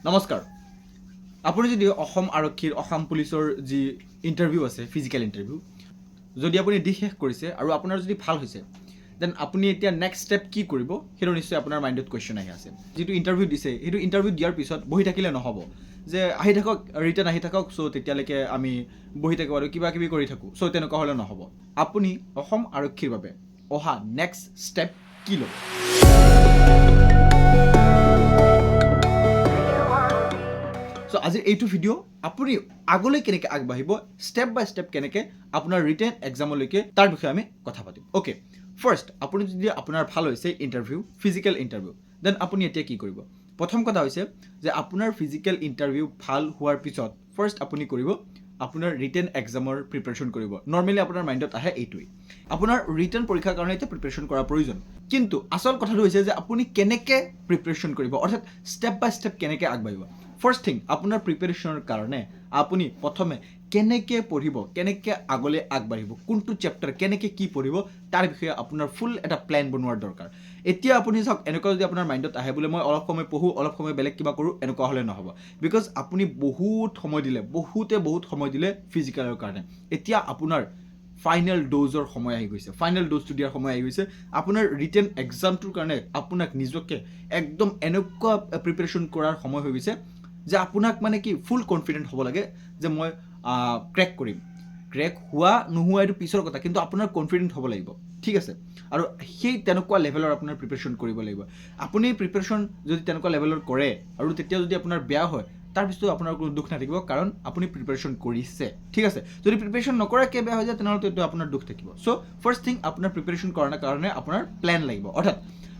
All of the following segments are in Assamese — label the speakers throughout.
Speaker 1: নমস্কাৰ। আপুনি যদি অসম আৰক্ষীৰ অসম পুলিচৰ যি ইণ্টাৰভিউ আছে ফিজিকেল ইণ্টাৰভিউ যদি আপুনি দি শেষ কৰিছে আৰু আপোনাৰ যদি ভাল হৈছে দেন আপুনি এতিয়া নেক্সট ষ্টেপ কি কৰিব সেইটো নিশ্চয় আপোনাৰ মাইণ্ডত কুৱেশ্যন আহি আছে। যিটো ইণ্টাৰভিউ দিছে সেইটো ইণ্টাৰভিউ দিয়াৰ পিছত বহি থাকিলে নহ'ব যে আহি থাকক ৰিটাৰ্ণ আহি থাকক চ' তেতিয়ালৈকে আমি বহি থাকোঁ আৰু কিবা কিবি কৰি থাকোঁ চ' তেনেকুৱা হ'লে নহ'ব। আপুনি অসম আৰক্ষীৰ বাবে অহা নেক্সট ষ্টেপ কি ল'ব? চ' আজিৰ এইটো ভিডিঅ' আপুনি আগলৈ কেনেকৈ আগবাঢ়িব ষ্টেপ বাই ষ্টেপ কেনেকৈ আপোনাৰ ৰিটেন এক্সামলৈকে তাৰ বিষয়ে আমি কথা পাতিম। অ'কে, ফাৰ্ষ্ট আপুনি যদি আপোনাৰ ভাল হৈছে ইণ্টাৰভিউ ফিজিকেল ইণ্টাৰভিউ দেন আপুনি এতিয়া কি কৰিব? প্ৰথম কথা হৈছে যে আপোনাৰ ফিজিকেল ইণ্টাৰভিউ ভাল হোৱাৰ পিছত ফাৰ্ষ্ট আপুনি কৰিব আপোনাৰ ৰিটেন এক্সামৰ প্ৰিপেৰেশ্যন কৰিব। নৰ্মেলি আপোনাৰ মাইণ্ডত আহে এইটোৱেই, আপোনাৰ ৰিটেন পৰীক্ষাৰ কাৰণে এতিয়া প্ৰিপেৰেশ্যন কৰাৰ প্ৰয়োজন। কিন্তু আচল কথাটো হৈছে যে আপুনি কেনেকৈ প্ৰিপেৰেশ্যন কৰিব, অৰ্থাৎ ষ্টেপ বাই ষ্টেপ কেনেকৈ আগবাঢ়িব। ফাৰ্ষ্ট থিং আপোনাৰ প্ৰিপেৰেশ্যনৰ কাৰণে আপুনি প্ৰথমে কেনেকৈ পঢ়িব, কেনেকৈ আগলৈ আগবাঢ়িব, কোনটো চেপ্টাৰ কেনেকৈ কি পঢ়িব তাৰ বিষয়ে আপোনাৰ ফুল এটা প্লেন বনোৱাৰ দৰকাৰ। এতিয়া আপুনি চাওক এনেকুৱা যদি আপোনাৰ মাইণ্ডত আহে বোলে মই অলপ সময় পঢ়োঁ অলপ সময় বেলেগ কিবা কৰোঁ, এনেকুৱা হ'লে নহ'ব। বিকজ আপুনি বহুত সময় দিলে ফিজিকেলৰ কাৰণে। এতিয়া আপোনাৰ ফাইনেল ড'জৰ সময় আহি গৈছে, ফাইনেল ড'জটো দিয়াৰ সময় আহি গৈছে। আপোনাৰ ৰিটেন এক্সামটোৰ কাৰণে আপোনাক নিজকে একদম এনেকুৱা প্ৰিপেৰেশ্যন কৰাৰ সময় হৈ গৈছে যে আপোনাক মানে কি ফুল কনফিডেণ্ট হ'ব লাগে যে মই ক্ৰেক কৰিম। ক্ৰেক হোৱা নোহোৱা এইটো পিছৰ কথা, কিন্তু আপোনাৰ কনফিডেণ্ট হ'ব লাগিব, ঠিক আছে। আৰু সেই তেনেকুৱা লেভেলৰ আপোনাৰ প্ৰিপেৰেশ্যন কৰিব লাগিব। আপুনি প্ৰিপেৰেশ্যন যদি তেনেকুৱা লেভেলৰ কৰে আৰু তেতিয়া যদি আপোনাৰ বেয়া হয় তাৰপিছত আপোনাৰ কোনো দুখ নাথাকিব, কাৰণ আপুনি প্ৰিপেৰেশ্যন কৰিছে, ঠিক আছে। যদি প্ৰিপেৰেশ্যন নকৰাকৈ বেয়া হৈ যায় তেনেহ'লে এইটো আপোনাৰ দুখ থাকিব। চ' ফাৰ্ষ্ট থিং আপোনাৰ প্ৰিপেৰেশ্যন কৰাৰ কাৰণে আপোনাৰ প্লেন লাগিব। অৰ্থাৎ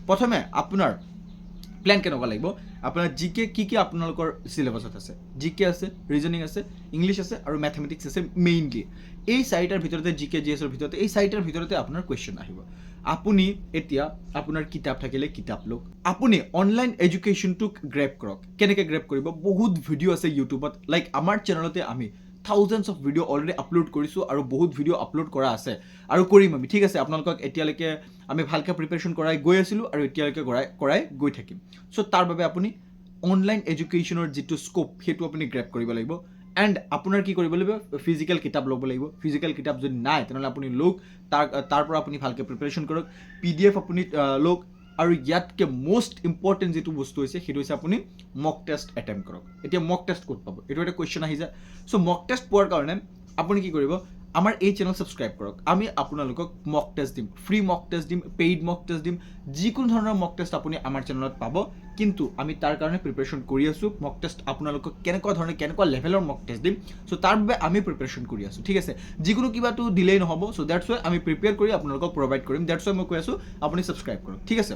Speaker 1: প্ৰথমে আপোনাৰ প্লেন কেনেকুৱা লাগিব, আপোনাৰ জি কে কি আপোনালোকৰ চিলেবাছত আছে। জি কে আছে, ৰিজনিং আছে, ইংলিছ আছে আৰু মেথমেটিক্স আছে মেইনলি। এই চাৰিটাৰ ভিতৰতে জি কে জি এছৰ ভিতৰতে এই চাৰিটাৰ ভিতৰতে আপোনাৰ কুৱেশ্যন আহিব। আপুনি এতিয়া আপোনাৰ কিতাপ থাকিলে কিতাপ লওক, আপুনি অনলাইন এডুকেশ্যনটোক গ্ৰেপ কৰক। কেনেকৈ গ্ৰেপ কৰিব? বহুত ভিডিঅ' আছে ইউটিউবত, লাইক আমাৰ চেনেলতে আমি thousands of video' already upload কৰিছোঁ আৰু বহুত ভিডিঅ' আপলোড কৰা আছে আৰু কৰিম আমি, ঠিক আছে। আপোনালোকক এতিয়ালৈকে আমি ভালকৈ প্ৰিপেৰেশ্যন কৰাই গৈ আছিলোঁ আৰু এতিয়ালৈকে কৰাই গৈ থাকিম। চ' তাৰ বাবে আপুনি অনলাইন এডুকেশ্যনৰ যিটো স্ক'প সেইটো আপুনি গ্ৰেপ কৰিব লাগিব। এণ্ড আপোনাৰ কি কৰিব লাগিব, ফিজিকেল কিতাপ ল'ব লাগিব। ফিজিকেল কিতাপ যদি নাই তেনেহ'লে আপুনি লওক, তাৰ পৰা আপুনি ভালকৈ প্ৰিপেৰেশ্যন কৰক। PDF আপুনি লওক আৰু ইয়াতকৈ মষ্ট ইম্পৰ্টেণ্ট যিটো বস্তু হৈছে সেইটো হৈছে আপুনি মক টেষ্ট এটেম্প কৰক। এতিয়া মক টেষ্ট ক'ত পাব এইটো এটা কুৱেশ্যন আহি যায়। চ' মক টেষ্ট পোৱাৰ কাৰণে আপুনি কি কৰিব, আমাৰ এই চেনেল ছাবস্ক্ৰাইব কৰক। আমি আপোনালোকক মক টেষ্ট দিম, ফ্ৰী মক টেষ্ট দিম, পেইড মক টেষ্ট দিম, যিকোনো ধৰণৰ মক টেষ্ট আপুনি আমাৰ চেনেলত পাব। কিন্তু আমি তাৰ কাৰণে প্ৰিপেৰেশ্যন কৰি আছোঁ। মক টেষ্ট আপোনালোকক কেনেকুৱা ধৰণে কেনেকুৱা লেভেলৰ মক টেষ্ট দিম, চ' তাৰ বাবে আমি প্ৰিপেৰেশ্যন কৰি আছোঁ, ঠিক আছে। যিকোনো কিবাটো দিলেই নহ'ব, চ' দেটছ ৱাই আমি প্ৰিপেয়াৰ কৰি আপোনালোকক প্ৰভাইড কৰিম। দেটছ ৱাই মই কৈ আছোঁ আপুনি ছাবস্ক্ৰাইব কৰক, ঠিক আছে।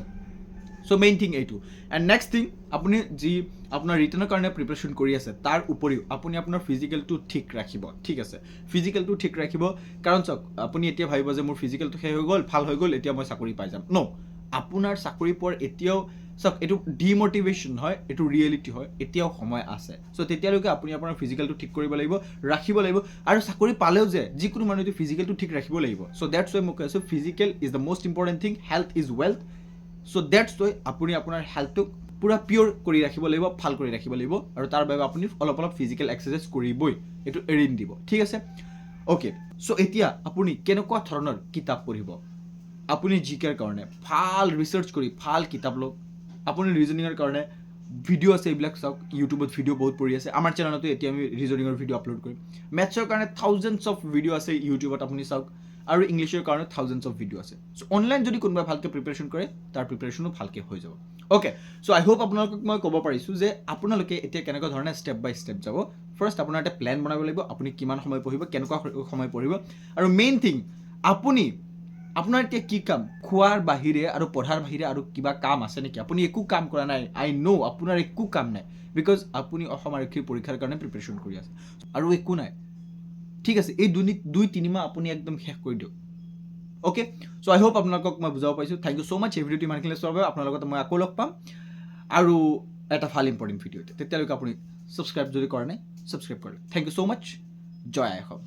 Speaker 1: চ' মেইন থিং এইটো। এণ্ড নেক্সট থিং, আপুনি যি আপোনাৰ ৰিটাৰ্ণৰ কাৰণে প্ৰিপেৰেশ্যন কৰি আছে তাৰ উপৰিও আপুনি আপোনাৰ ফিজিকেলটো ঠিক ৰাখিব, ঠিক আছে। ফিজিকেলটো ঠিক ৰাখিব, কাৰণ চাওক আপুনি এতিয়া ভাবিব যে মোৰ ফিজিকেলটো শেষ হৈ গ'ল, ভাল হৈ গ'ল, এতিয়া মই চাকৰি পাই যাম। ন, আপোনাৰ চাকৰি পোৱাৰ এতিয়াও চাওক এইটো ডিমটিভেশ্যন হয়, এইটো ৰিয়েলিটি হয়, এতিয়াও সময় আছে। চ' তেতিয়ালৈকে আপুনি আপোনাৰ ফিজিকেলটো ঠিক কৰিব লাগিব, ৰাখিব লাগিব। আৰু চাকৰি পালেও যে যিকোনো মানুহে ফিজিকেলটো ঠিক ৰাখিব লাগিব। চ' দেটছ ৱাই মই কৈ আছোঁ physical is the most important thing, health is wealth. So' that's Y আপুনি আপোনাৰ হেল্থটোক পূৰা পিয়'ৰ কৰি ৰাখিব লাগিব, ভাল কৰি ৰাখিব লাগিব। আৰু তাৰ বাবে আপুনি অলপ ফিজিকেল এক্সাৰচাইজ কৰিবই, এইটো এৰি নিদিব, ঠিক আছে। অ'কে, চ' এতিয়া আপুনি কেনেকুৱা ধৰণৰ কিতাপ পঢ়িব? আপুনি জি কেৰ কাৰণে ভাল ৰিচাৰ্চ কৰি ভাল কিতাপ লওক। আপুনি ৰিজনিঙৰ কাৰণে ভিডিঅ' আছে এইবিলাক চাওক, ইউটিউবত ভিডিঅ' বহুত পৰি আছে। আমাৰ চেনেলতো এতিয়া আমি ৰিজনিঙৰ ভিডিঅ' আপলোড কৰিম। মেথছৰ কাৰণে থাউজেণ্ডছ অফ ভিডিঅ' আছে ইউটিউবত, আপুনি চাওক। আৰু ইংলিছৰ কাৰণে থাউজেণ্ডছ অফ ভিডিঅ' আছে। চ' অনলাইন যদি কোনোবাই ভালকৈ প্ৰিপেৰেশ্যন কৰে তাৰ প্ৰিপেৰেশ্যনো ভালকৈ হৈ যাব। অ'কে, চ' আই হোপ আপোনালোকক মই ক'ব পাৰিছোঁ যে আপোনালোকে এতিয়া কেনেকুৱা ধৰণে ষ্টেপ বাই ষ্টেপ যাব। ফাৰ্ষ্ট আপোনাৰ এটা প্লেন বনাব লাগিব, আপুনি কিমান সময় পঢ়িব, কেনেকুৱা সময় পঢ়িব। আৰু মেইন থিং, আপোনাৰ এতিয়া কি কাম, খোৱাৰ বাহিৰে আৰু পঢ়াৰ বাহিৰে আৰু কিবা কাম আছে নেকি? আপুনি একো কাম কৰা নাই, আই ন' আপোনাৰ একো কাম নাই, বিকজ আপুনি অসম আৰক্ষীৰ পৰীক্ষাৰ কাৰণে প্ৰিপেৰেশ্যন কৰি আছে আৰু একো নাই, ঠিক আছে। এই 2-3 মাহ আপুনি একদম শেষ কৰি দিয়ক। অ'কে, চ' আই হোপ আপোনালোকক মই বুজাব পাৰিছোঁ। থেংক ইউ ছ' মাছ। এই ভিডিঅ'টো ইমানখিনি চোৱাৰ বাবে আপোনাৰ লগত মই আকৌ লগ পাম আৰু এটা ভাল ইম্পৰ্টেণ্ট ভিডিঅ'তে। তেতিয়ালৈকে আপুনি ছাবস্ক্ৰাইব যদি কৰা নাই ছাবস্ক্ৰাইব কৰক। Thank you so' much. জয় আই অসম।